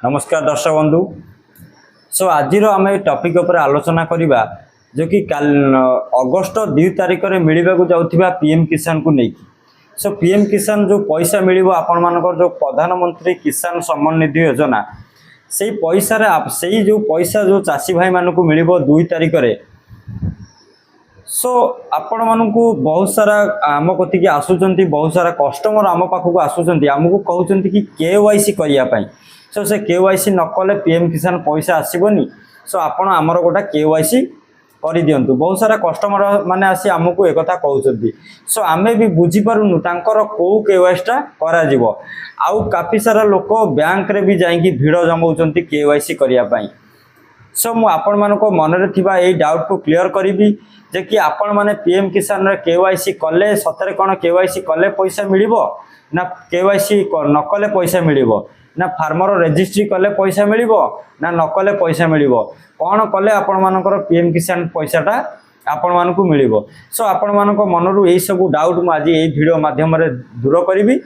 नमस्कार दर्शक बंधु। सो आज आम टॉपिक उपर आलोचना करवा जो कि अगस्ट 2 तारिख में मिलवा जाऊँगा पीएम किसान को लेकिन। सो पीएम किसान जो पैसा मिल आपण मानकर जो प्रधानमंत्री किसान सम्मान निधि योजना से पैसा से जो पैसा जो चाषी भाई मान को मिल 2 तारिख में। सो आपण मानू बहुत सारा आम कतिक आसुँच बहुत सारा कस्टमर आम पाखक आसुँच आमको कहते कि केवाईसी करने। सो से केवाईसी नकले पीएम किसान पैसा आसबनी। सो आपण आमर गोटा केवाईसी कर दिंतु। बहुत सारा कस्टमर माने आसी आमको एक कहते। सो आम भी बुझीपारुनु तांकर कौ केवाईसीटा करा आउ काफी सारा लोक बैंक रे भी जाइए भिड़ जमाउछंती केवाईसी करने। सो मु आपण मानको मनरे थिबा एई डाउट को क्लियर करी जे कि आपण माने पीएम किसान रे केवाईसी कले सतरे कोन केवाईसी कले पैसा मिलिबो ना केवाईसी नकले पैसा मिलिबो ना फार्मर रजिस्ट्री कले पैसा मिलिबो ना नकले पैसा मिलिबो कोन कले आपण मानकर पीएम किसान पैसाटा आपण मानको मिलिबो। सो आपण मानको मनरु एई सब डाउट मु आज एई वीडियो माध्यम रे दूर करिवि।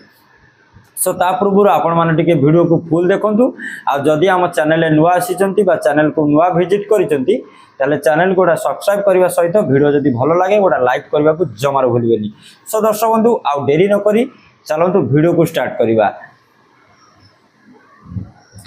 सो ता पूर्व आपण माने टिके वीडियो को फुल देखंतु। आ जदि हम चैनल नुआ आसीचंती बा चैनल को नुआ विजिट करिचंती ताले चैनल गोटा सब्सक्राइब करबा सहित वीडियो जदि भलो लागे गोटा लाइक करबा को जमार भूलिबेनी। सो दर्शक बंधु आ देरी न करी चलंतु वीडियो को स्टार्ट करबा।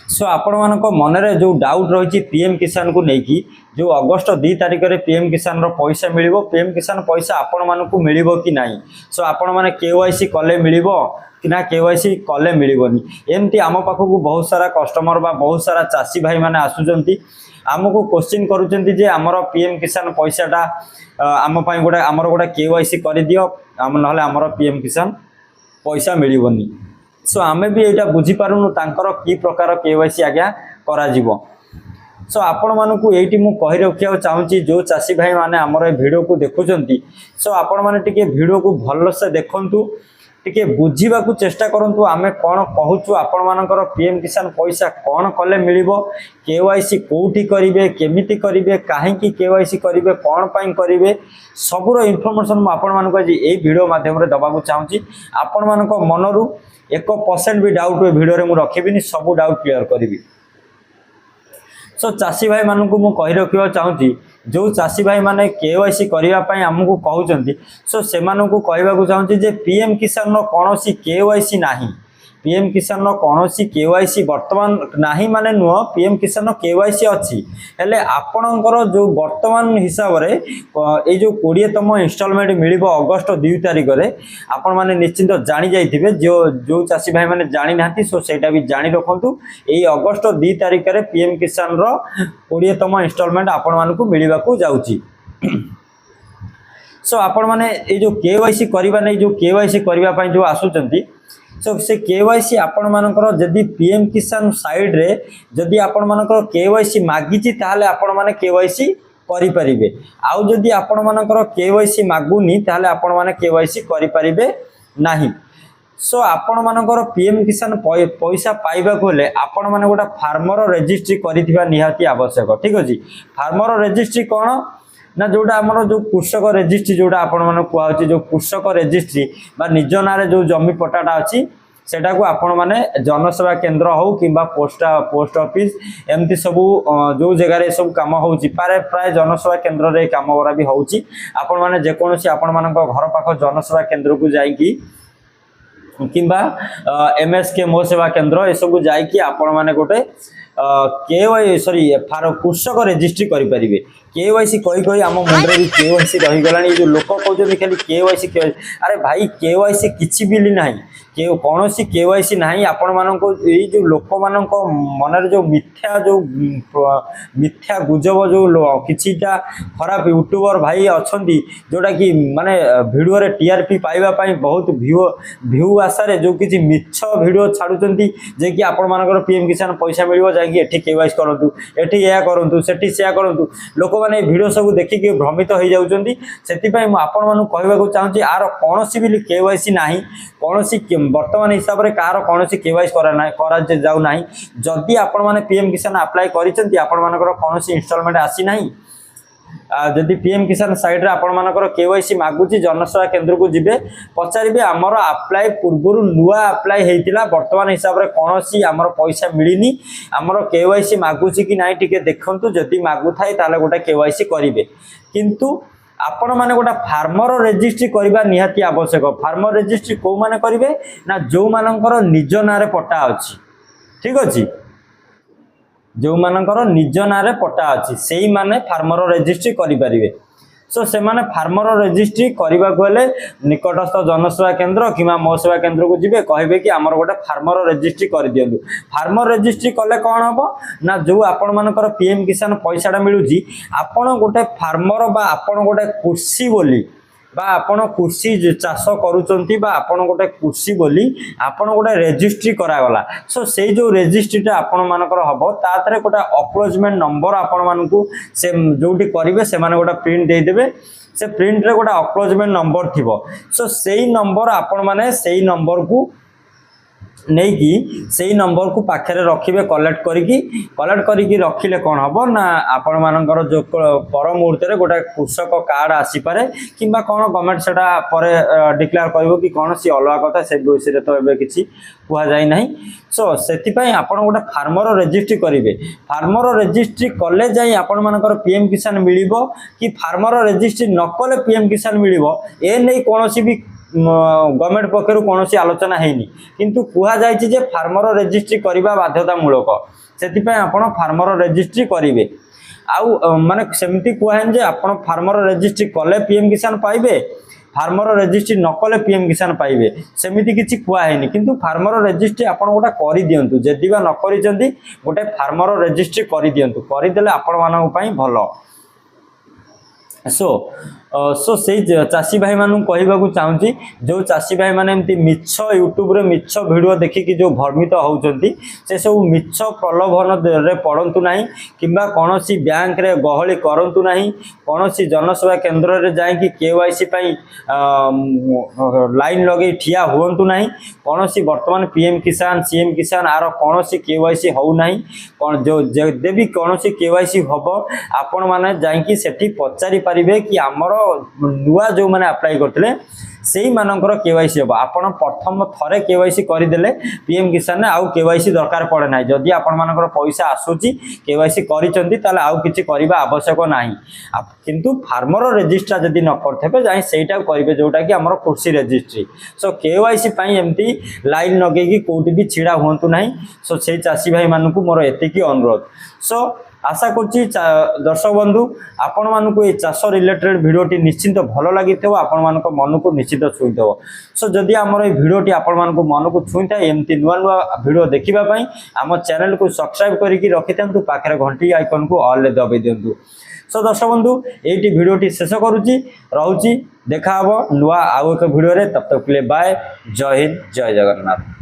सो आपण मानक मनरे जो डाउट रही पीएम किसान को लेकिन जो अगस्ट 2 तारिख में पीएम किसान रो पैसा मिलिबो पीएम किसान पैसा आपण मानकु मिलिबो कि नाही। सो आपण माने केवाईसी कले मिलिबो कि ना केवाईसी कले मिलिबोनी एमती आम पाखक बहुत सारा कस्टमर बा बहुत सारा चाषी भाई माने आसुचंती आमको क्वेश्चन करूचंती जे हमर पीएम किसान पैसाटा आम पई गोटा हमर गोटा केवाईसी कर दियो नहले हमर पीएम किसान पैसा मिलिबोनी। सो आमे भी एटा बुझी पारुनु तांकर की प्रकार केवाईसी आज्ञा करा जीवो। सो आपण मानकु एठी मु कहि रखिया चाहूची जो चाषी भाई माने हमर ए वीडियो को देखुचंती। सो आपण माने टिके वीडियो को भलो से देखंतु टिके बुझीबा को चेष्टा करंतु आमे कोन कहूचु आपण मानकर पीएम किसान पैसा कोन कले मिलिबो केवाईसी कोठी करिवे केमिति करिवे काहे की केवाईसी करिवे कोन पई करिवे सबरो इन्फॉर्मेशन मु आपण मानकु आज ए वीडियो माध्यम रे दबा को चाहूची। आपण मानको मनरु 1% भी डाउट ए वीडियो रे मु रखिबिनी सब डाउट क्लियर करिवि। सो चाषी भाई मानू मु कहि रखिबा चाहूची जो चाषी भाई माने केवाईसी करिया पई हमकु कहउचंती। सो से मानू कहबा को चाहूची जे पीएम किसान नो कोनोसी केवाईसी नाही पीएम किसान नो कोनोसी केवाईसी वर्तमान नाही माने नुह पीएम किसान नो केवाईसी अछि हेले आपणकर जो वर्तमान हिसाब रे ए जो 20तम इंस्टॉलमेंट मिलिबो अगस्त 2 तारिख रे आपण माने निश्चित जानि जाइथिबे जो चाषी भाई माने जानि नाथि। सो सेटा भी जानि रखंतु ए अगस्त 2 तारिख रे पीएम किसान रो 20तम इंस्टॉलमेंट आपण मानकु मिलिबा को जाउची। सो आपण माने ए जो केवाईसी करबा नै जो केवाईसी करबा पई जो आसुचंती। सो से केवाईसी आपण मानकर जदि पीएम किसान साइड रे जदि आपण मानकर केवाईसी मागिची ताले आपण माने केवाईसी करि परिबे आउ जदि आपण मानकर केवाईसी मागुनी ताले आपण माने केवाईसी करि परिबे नाही। सो आपण मानकर पीएम किसान पैसा पाइबा को ले आपण माने गोटा फार्मर रजिस्ट्री करिथिबा निहाती आवश्यक। ठीक अछि फार्मर रजिस्ट्री कोन ना जोटा आमर जो कृषक रजिस्ट्री जोटा आपण माने कहउची जो कृषक रजिस्ट्री बा निज नारे जो जमी पट्टाटा अछि सेटा को आपण माने जनसेवा केंद्र हो किबा पोस्ट ऑफिस एमती सब जो जगह रे सब काम होउची प्राय जनसेवा केंद्र रे काम वरा भी होउची आपण माने जे कोनोसी आपण मानक घर पाख जनसेवा केंद्र को जाई कि किबा एमएसके मो सेवा केंद्र ए सब जाई कि आपण माने गोटे केवाई सॉरी कृषक रजिस्ट्री करि परिबे। केवाईसी कही कही आम मुंडे भी केवाईसी रही गलानी जो लोक कहते खाली केवाईसी अरे भाई केवाईसी किछि भी ना कौन सी केवाईसी नाही आपण मानको ए जो लोक मानक मनरे जो मिथ्या गुजब जो किछिटा खराब यूट्यूबर भाई अछंती जोटा कि माने वीडियो रे टीआरपी पाइबा पई बहुत व्यू आशा रे जो किछि मिछ वीडियो छाडुचंती जे कि आपण मानकर पीएम किसान पैसा मिलिबो जाय कि एठी केवाईसी करंतु एठी या करंतु सेठी सेया करंतु लोक माने वीडियो सब देखिक भ्रमित हो जाउचंती। सेति पई आपण मानु कहबा को चाहूची आर कोनोसी भी केवाईसी नाही कोनोसी वर्तमान हिसाब रे कार कोनोसी केवाईसी करा जाउ नाही। जदि आपण माने पीएम किसान अप्लाई करिसंती आपण मानकर कोनोसी इंस्टॉलमेंट आसी नाही जदि पीएम किसान साइड रे आपण मानकर केवाईसी मागुची जनसेवा केंद्र को जिबे पचारिबे हमर अप्लाई पूर्वरु नुआ अप्लाई हेतिला वर्तमान हिसाब रे कोनोसी हमर पैसा मिलिनी हमर केवाईसी मागुची कि नाइ टिके देखंतु जदि मागु थाई ताले गोटा केवाईसी करिवे किंतु आपण माने गोटा फार्मर रजिस्ट्री करबा निहाती आवश्यक। फार्मर रजिस्ट्री को माने करिवे ना जो मानकर निज नारे पट्टा अछि ठीक अछि जो मानकर निज नारे पट्टा अछि सेही माने फार्मर रजिस्ट्री करि परिवे। सो से माने फार्मर रजिस्ट्री करबा को हेले निकटस्थ जनसेवा केंद्र किमा मो सेवा केंद्र को जिबे कहबे कि हमर गोटे फार्मर रजिस्ट्री कर दियंतु। फार्मर रजिस्ट्री कले कोन हबो ना जो आपण मानकर पीएम किसान पैसाटा मिलुची आपण गोटे फार्मर बा आपण गोटे कृषि बोली बा आपण कृषि चाष करूचंती बा आपण गोटे कृषि बोली आपण गोटे रजिस्ट्री करा गला। सो से जो रजिस्ट्रीटा आपण मानकर हबो तातरे गोटे अक्नॉलेजमेंट नंबर आपण मानकू से जोटी करिवे से माने गोटे प्रिंट दे देबे से प्रिंट रे गोटे अक्नॉलेजमेंट नंबर थिबो। सो सेही नंबर आपण माने सेही नंबर को नहीं कि सही नंबर को पाखे रखिए कलेक्ट करिकी रखिले कौन हम ना आपण मानकर जो पर मुहूर्त में गोटे कृषक कार्ड आसीपे कि कौन गवर्नमेंट से डिक्लेयर कर कि कौन सी अलग कथा से विषय तो ये किसी कहुई ना। सो से आप गोटे फार्मर रजिस्ट्री करेंगे। फार्मर रजिस्ट्री कले जाई आपण मानकर पीएम किसान मिल कि फार्मर रजिस्ट्री नकले पीएम किसान मिल ए नहीं कौन भी गवर्नमेंट पक्षर कौन आलोचना है किंतु कहुई जे फार्मर रजिस्ट्री करने बाध्यतामूलक से आपण फार्मर रजिस्ट्री करेंगे आउ माने सेमती कहुए जे आपण फार्मर रजिस्ट्री कले पीएम किसान पाइबे फार्मर रजिस्ट्री नकले पीएम किसान पाइबे सेमती किसी कहुए किंतु फार्मर रजिस्ट्री आपण गोटा कर दियंतु जदि बा न करिसेंती गोटे फार्मर रजिस्ट्री कर दियंतु करदेले आपण मानक पई भलो। सो से चाषी भाई मानू कहवाक चाहूँगी जो चाषी भाई मैंने एमती मिछ यूट्यूब रे मिछ वीडियो देखिकी जो भ्रमित होउचंती से सब मिछ प्रलोभन रे पड़ंतु नहीं किंबा कौनसी बैंक रे गहली करंतु नहीं कौनसी जनसेवा केंद्र रे जाई कि केवाईसी पई लाइन लगे ठिया हुंतु नहीं कौनसी वर्तमान पीएम किसान सीएम किसान आर कौनसी केवाईसी हो नहीं कौन जो जदि कौनसी केवाईसी हबो आपण माने जाई कि सेठी पचारि परिबे कि हमर नुआ जो मैंने अप्लाई करते से मानकर केवाईसी हम आपड़ प्रथम थरे केवाईसी करदेले पीएम किसान आउ केवाईसी दरकार पड़े ना जदि आपण मानकर पैसा आसूची केवाईसी करिसेंती ताले आउ किछि करबा आवश्यक नाही किंतु फार्मर रजिस्ट्रा जदि न करथेबे जाई सेटा करिवे जोटा कि हमर कृषि रजिस्ट्री। सो केवाईसी पई एमती लाइन लगे कि कोठी भी छिड़ा हुंतु नाही। सो से चाषी भाई मानकू मोर एतिकी अनुरोध। सो आशा करुच्ची दर्शक बंधु आपण मानक ये चाष रिलेटेड भिडियोटी निश्चिंत भल लगी आपण मान मन को निश्चित छुई थो। सो जदि आमर ये भिडियोटी आपण मान मन को छुई था एमती नुआ नुआ भिडियो देखापी आम चैनल को सब्सक्राइब करके रखि था पाखे घंटी आइकन को ऑल रे दबाई दिंतु। सो दर्शक बंधु ये भिडियोटी शेष करुच्ची रोची देखा नुआ आउ एक भिडियो तब तक बाय जय हिंद जय जगन्नाथ।